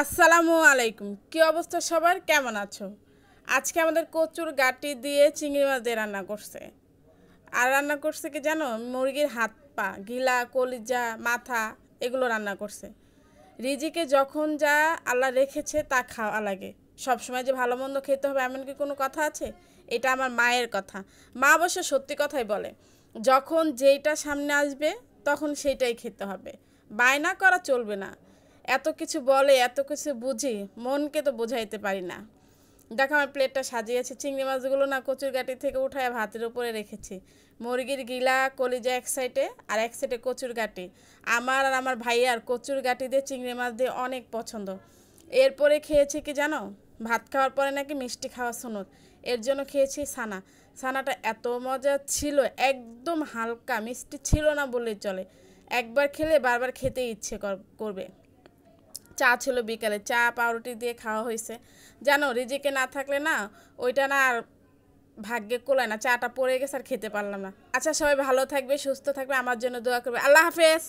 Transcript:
আসসালামু আলাইকুম। কি অবস্থা সবার, কেমন আছো? আজকে আমাদের কচুর গাটি দিয়ে চিংড়ি মাছ দিয়ে রান্না করছে। আর রান্না করছে কি জানো, মুরগির হাত পা, গিলা, কলিজা, মাথা এগুলো রান্না করছে। রিজিকে যখন যা আল্লাহ রেখেছে তা খাওয়া লাগে। সবসময় যে ভালো মন্দ খেতে হবে এমন কি কোনো কথা আছে? এটা আমার মায়ের কথা। মা অবশ্য সত্যি কথাই বলে, যখন যেইটা সামনে আসবে তখন সেইটাই খেতে হবে, বায়না করা চলবে না। এত কিছু বলে, এত কিছু বুঝি, মনকে তো বোঝাইতে পারি না। দেখো আমার প্লেটটা সাজিয়েছি, চিংড়ি মাছগুলো না কচুর গাঁটি থেকে উঠায় ভাতের উপরে রেখেছি। মুরগির গিলা, কলিজা এক সাইডে, আর এক সাইডে কচুর গাঁটি। আমার আর আমার ভাইয়ার কচুর গাঁটি দিয়ে চিংড়ি মাছ দিয়ে অনেক পছন্দ। এরপরে খেয়েছি কি জানো, ভাত খাওয়ার পরে নাকি মিষ্টি খাওয়া সুন্নত, এর জন্য খেয়েছি ছানা। ছানাটা এত মজা ছিল, একদম হালকা মিষ্টি ছিল না বললেই চলে। একবার খেলে বারবার খেতে ইচ্ছে করবে। চা ছিল বিকালে, চা পাউরুটি দিয়ে খাওয়া হয়েছে। জানো রিজিকে না থাকলে না ওইটা না আর ভাগ্যে কোলায় না, চাটা পড়ে গেছে আর খেতে পারলাম না। আচ্ছা, সবাই ভালো থাকবে, সুস্থ থাকবে, আমার জন্য দোয়া করবে। আল্লাহ হাফেজ।